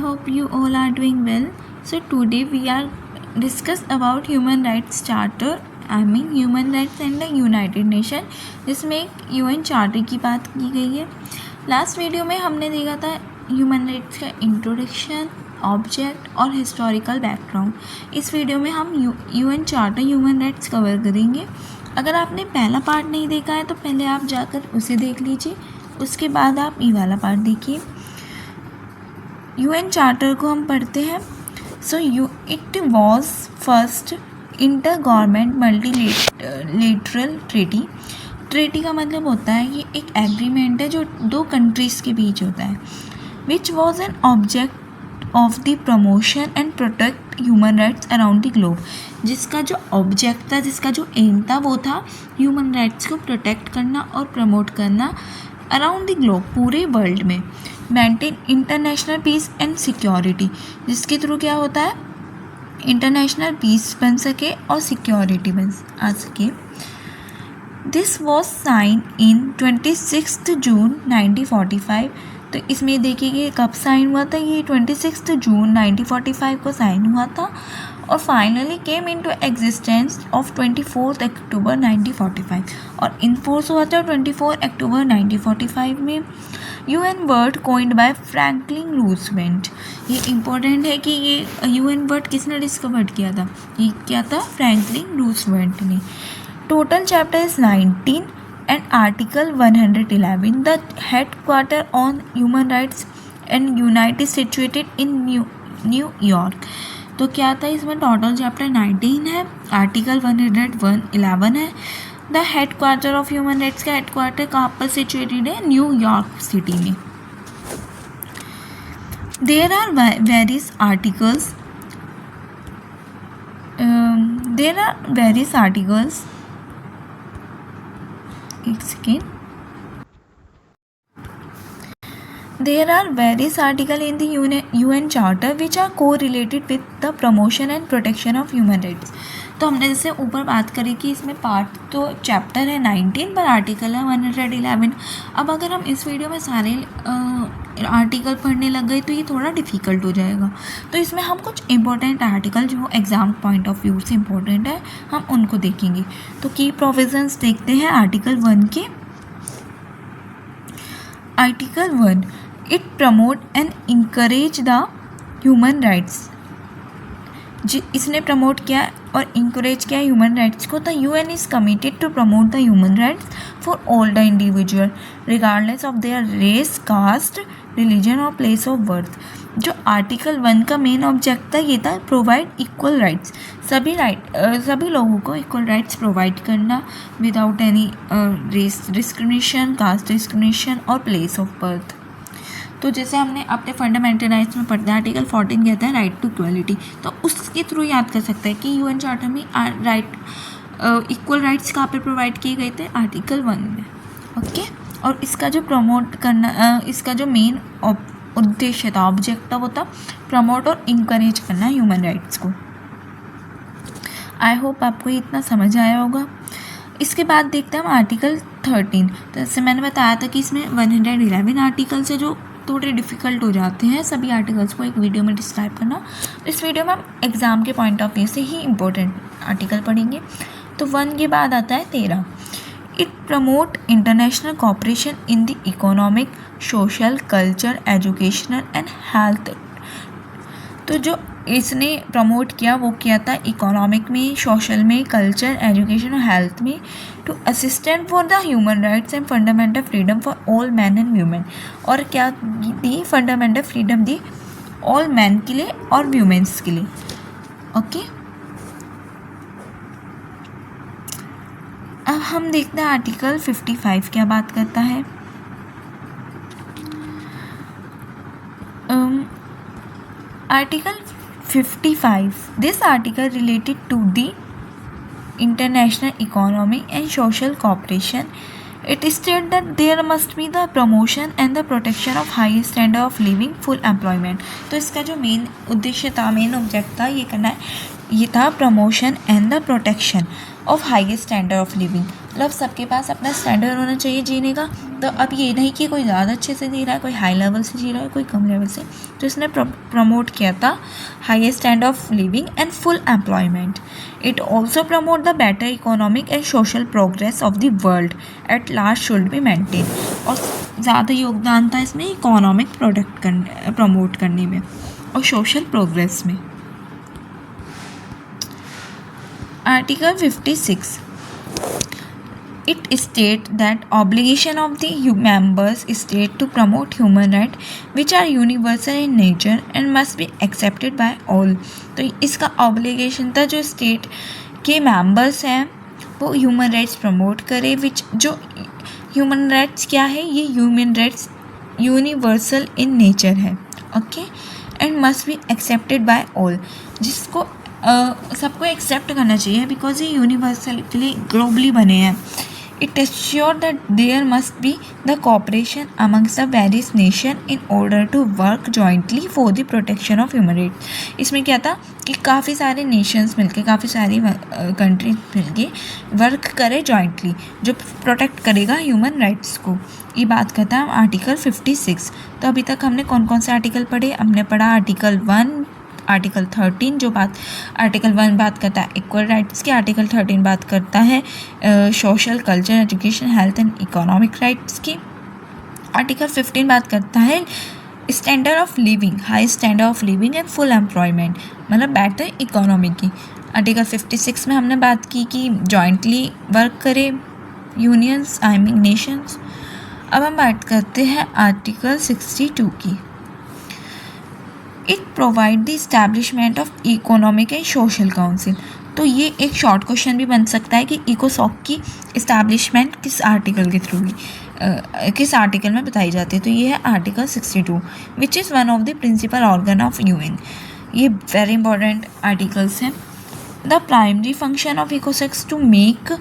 hope you all are doing well. So today we are discuss about Human Rights Charter, Human Rights and the United Nation, जिसमें UN Charter की बात की गई है. Last video में हमने देखा था ह्यूमन राइट्स का इंट्रोडक्शन, ऑब्जेक्ट और हिस्टोरिकल बैकग्राउंड. इस वीडियो में हम UN charter human rights cover करेंगे. अगर आपने पहला पार्ट नहीं देखा है तो पहले आप जाकर उसे देख लीजिए, उसके बाद आप ये वाला पार्ट देखिए. UN चार्टर को हम पढ़ते हैं. So it was first inter government multilateral treaty का मतलब होता है ये एक एग्रीमेंट है जो दो कंट्रीज़ के बीच होता है, which was an object of the promotion and protect human rights around the globe. जिसका जो ऑब्जेक्ट था, जिसका जो एम था, वो था ह्यूमन राइट्स को प्रोटेक्ट करना और प्रमोट करना अराउंड द ग्लोब, पूरे वर्ल्ड में. Maintain international peace and security, जिसके थ्रू क्या होता है, इंटरनेशनल पीस बन सके और सिक्योरिटी बन आ सके. दिस वॉज साइन इन 26 जून 1945. तो इसमें देखिए कब साइन हुआ था, ये 26 जून 1945 को साइन हुआ था और finally came into existence of 24 अक्टूबर 1945 और इन्फोर्स हुआ था 24 अक्टूबर 1945 में. UN word coined by Franklin Roosevelt. ये इम्पोर्टेंट है कि ये UN वर्ड किसने डिस्कवर्ड किया था, ये क्या था, फ्रैंकलिन रूजवेल्ट ने. Total chapter is 19 and Article 111. The headquarter on human rights and unit is situated in New York. तो क्या था इसमें, टोटल चैप्टर 19 है, आर्टिकल 111 है. The headquarter of human rights का हेडक्वार्टर कहाँ पर सिचुएटेड है, न्यूयॉर्क सिटी में. There are various articles. एक second. There are various articles in the UN Charter which are co-related with the promotion and protection of human rights. तो हमने जैसे ऊपर बात करी कि इसमें पार्ट तो चैप्टर है 19 पर आर्टिकल है 111. अब अगर हम इस वीडियो में सारे आर्टिकल पढ़ने लग गए तो ये थोड़ा डिफ़िकल्ट हो जाएगा. तो इसमें हम कुछ इंपॉर्टेंट आर्टिकल जो एग्ज़ाम पॉइंट ऑफ व्यू से इम्पोर्टेंट है हम उनको देखेंगे. तो की प्रोविजंस देखते हैं आर्टिकल 1 के. Article 1, it promote and encourage the human rights. इसने प्रमोट किया और इंकरेज किया ह्यूमन राइट्स को. The UN is committed to promote the human rights for all the individual regardless of their race, caste, religion और place of birth. जो article 1 का main object था ये था प्रोवाइड इक्वल राइट्स. सभी लोगों को इक्वल राइट्स प्रोवाइड करना without any race discrimination, caste discrimination और प्लेस ऑफ बर्थ. तो जैसे हमने अपने फंडामेंटल राइट्स में पढ़ते हैं, आर्टिकल 14 कहता है राइट टू इक्वलिटी. तो उसके थ्रू याद कर सकते हैं कि UN चार्टर में इक्वल राइट्स कहाँ पे प्रोवाइड किए गए थे, आर्टिकल 1 में. ओके. और इसका जो प्रमोट करना, इसका जो मेन उद्देश्य था, ऑब्जेक्ट था, वो था प्रमोट और इंकरेज करना ह्यूमन राइट्स को. आई होप आपको इतना समझ आया होगा. इसके बाद देखते हैं हम आर्टिकल 13. तो जैसे मैंने बताया था कि इसमें 111 आर्टिकल्स है जो थोड़े डिफ़िकल्ट हो जाते हैं सभी आर्टिकल्स को एक वीडियो में डिस्क्राइब करना. इस वीडियो में हम एग्ज़ाम के पॉइंट ऑफ व्यू से ही इम्पोर्टेंट आर्टिकल पढ़ेंगे. तो 1 के बाद आता है 13. It promote international cooperation in the economic, social, culture, educational and health. तो जो इसने प्रमोट किया वो किया था इकोनॉमिक में, सोशल में, कल्चर, एजुकेशन और हेल्थ में. To assistant for the human rights and fundamental freedom for all man and women. और क्या दी, फंडामेंटल फ्रीडम दी ऑल मैन के लिए और वुमेन्स के लिए. ओके. अब हम देखते हैं आर्टिकल 55 क्या बात करता है. Article 55. This article related to the international economic and social cooperation. It states that there must be the promotion and the protection of high standard of living, full employment. तो इसका जो मेन उद्देश्य था, main object था, ये करना है ये था promotion and the protection of highest standard of living. मतलब सबके पास अपना स्टैंडर्ड होना चाहिए जीने का। तो अब ये नहीं कि कोई ज़्यादा अच्छे से जी रहा है, कोई हाई लेवल से जी रहा है, कोई कम लेवल से। तो इसने प्रमोट किया था highest standard of living and full employment. It also promote the better economic and social progress of the world at large should be maintain. और ज़्यादा योगदान था इसमें इकोनॉमिक प्रमोट करने में और सोशल प्रोग्रेस में। Article 56. It states that obligation of the members state to promote human rights which are universal in nature and must be accepted by all. तो इसका obligation था जो स्टेट के मेंबर्स हैं वो ह्यूमन राइट्स प्रमोट करे, विच जो ह्यूमन राइट्स क्या है, ये human rights universal in nature है, okay, and must be accepted by all, जिसको सबको एक्सेप्ट करना चाहिए बिकॉज ये यूनिवर्सली ग्लोबली बने हैं। It assure that there must be the cooperation amongst the various nation in order to work jointly for the protection of human rights. इसमें क्या था कि काफ़ी सारे नेशंस मिलके, काफ़ी सारी कंट्रीज मिलके वर्क करे जॉइंटली जो प्रोटेक्ट करेगा ह्यूमन राइट्स को। ये बात करता है आर्टिकल 56। तो अभी तक हमने कौन कौन से आर्टिकल पढ़े? हमने पढ़ा आर्टिकल 1, आर्टिकल 13 जो आर्टिकल 1 बात करता है इक्वल राइट्स की, आर्टिकल 13 बात करता है social, culture, education, health and economic rights की, आर्टिकल 15 बात करता है standard of living, high standard of living and full employment, मतलब बेटर इकोनॉमी की। आर्टिकल 56 में हमने बात की कि जॉइंटली वर्क करे यूनियंस, आई मीन नेशंस। अब हम बात करते हैं आर्टिकल 62 की। It provide the establishment of economic and social council. तो ये एक शॉर्ट क्वेश्चन भी बन सकता है कि इकोसॉक की इस्टेब्लिशमेंट किस आर्टिकल के थ्रू किस आर्टिकल में बताई जाती है। तो ये है article 62 which is one of the principal organ of UN. ये वेरी इंपॉर्टेंट आर्टिकल्स हैं। The primary function of ECOSOC's to make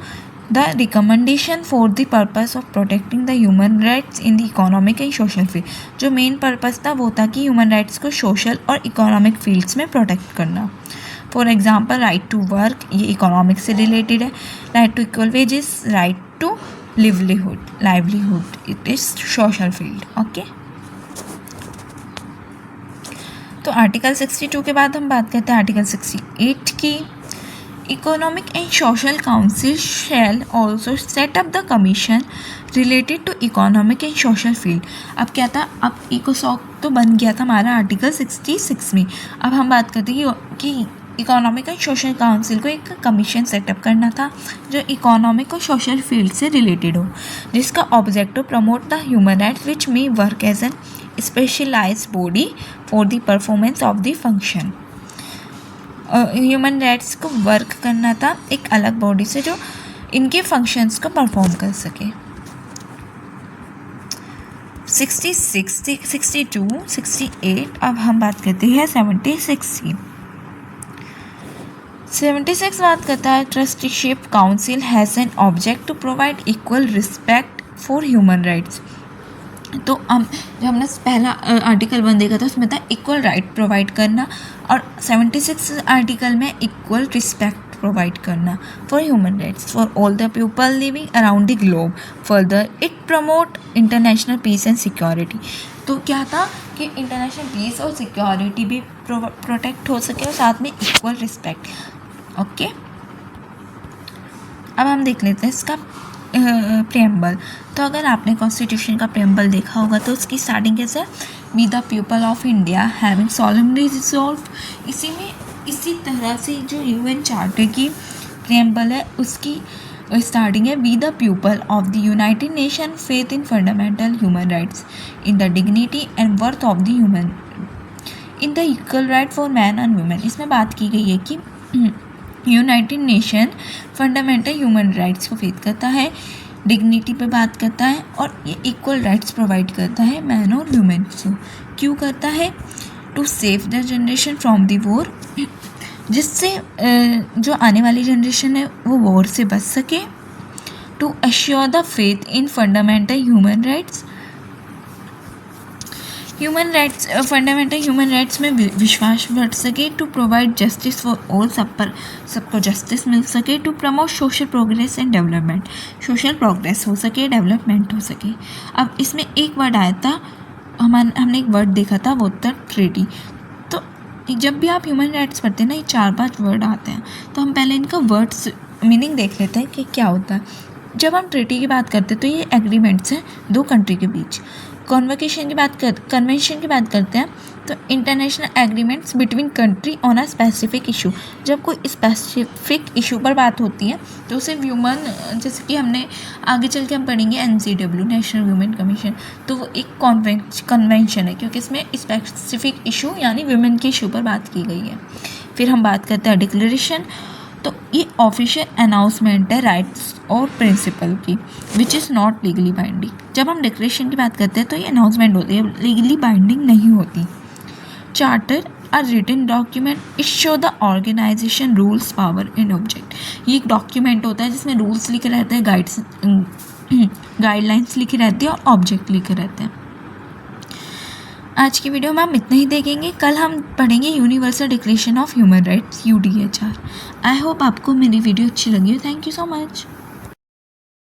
the recommendation for the purpose of protecting the human rights in the economic and social field। जो main purpose था वो था कि human rights को social और economic fields में protect करना। For example right to work, ये इकोनॉमिक से रिलेटेड है। Right to equal wages, right to livelihood, it is social field, okay. तो आर्टिकल 62 के बाद हम बात करते हैं आर्टिकल 68 की। Economic and Social Council shall also set up the commission related to economic and social field। अब क्या था, अब इकोसॉक तो बन गया था हमारा आर्टिकल 66 में। अब हम बात करते हैं कि इकोनॉमिक एंड सोशल काउंसिल को एक कमीशन सेटअप करना था जो इकोनॉमिक और सोशल फील्ड से रिलेटेड हो, जिसका objective promote the human rights which may work as an specialised body for the performance of the function. Human rights को वर्क करना था एक अलग बॉडी से जो इनके फंक्शंस को परफॉर्म कर सके। 66, 62, 68। अब हम बात करते हैं 76 की। 76 बात करता है trusteeship council has an object to provide equal respect for human rights. तो जब हमने पहला आर्टिकल 1 देखा था उसमें था इक्वल राइट प्रोवाइड करना, और 76 आर्टिकल में इक्वल रिस्पेक्ट प्रोवाइड करना for human rights for all the people living around the globe. Further it promote international peace and security. तो क्या था कि इंटरनेशनल पीस और सिक्योरिटी भी प्रोटेक्ट हो सके और साथ में इक्वल रिस्पेक्ट, ओके। अब हम देख लेते हैं इसका प्रेम्बल। तो अगर आपने कॉन्स्टिट्यूशन का प्रेम्बल देखा होगा तो उसकी स्टार्टिंग कैसे है, we the people of India having solemnly resolve. इसी तरह से जो यूएन चार्टर की प्रेम्बल है उसकी स्टार्टिंग है, we the people of the United Nation faith in fundamental human rights in the dignity and worth of the human in the equal right for man and women. इसमें बात की गई है कि United Nation fundamental human rights को faith करता है, dignity पे बात करता है और ये इक्वल राइट्स प्रोवाइड करता है मैन और वुमेन को। क्यों करता है? To save the generation from the war, जिससे जो आने वाली जनरेशन है वो वॉर से बच सके। To assure the faith in fundamental human rights, human rights, fundamental human rights में विश्वास बढ़ सके, to provide justice for all, सबको जस्टिस मिल सके, to promote social progress and development, social progress हो सके, डेवलपमेंट हो सके। अब इसमें एक वर्ड आया था, हमने एक वर्ड देखा था, वो था ट्रीटी। तो जब भी आप ह्यूमन राइट्स पढ़ते हैं ना, ये 4-5 वर्ड आते हैं, तो हम पहले इनका वर्ड्स मीनिंग देख लेते हैं कि क्या होता है। जब हम ट्रीटी की बात करते हैं तो ये एग्रीमेंट्स हैं दो कंट्री के बीच। कन्वेंशन की बात करते हैं तो international agreements between country on a specific issue. जब कोई स्पेसिफिक इशू पर बात होती है तो उसे व्यूमन, जैसे कि हमने आगे चल के हम पढ़ेंगे NCW, नेशनल व्यूमेन कमीशन, तो वो एक कन्वेंशन है क्योंकि इसमें स्पेसिफिक इशू यानी वुमेन के इशू पर बात की गई है। फिर हम बात करते हैं डिक्लेरेशन, तो ये ऑफिशियल अनाउंसमेंट है राइट्स और प्रिंसिपल की, which is not legally binding. जब हम डिक्लेरेशन की बात करते हैं तो ये अनाउंसमेंट होती है, लीगली बाइंडिंग नहीं होती। Charter a written document, it show the organisation rules power and object. ये एक डॉक्यूमेंट होता है जिसमें रूल्स लिखे रहते हैं, गाइडलाइंस लिखी रहती है और ऑब्जेक्ट लिखे रहते हैं। आज की वीडियो में हम इतना ही देखेंगे। कल हम पढ़ेंगे universal declaration of human rights UDHR। I hope आपको मेरी वीडियो अच्छी लगी हो। Thank you so much.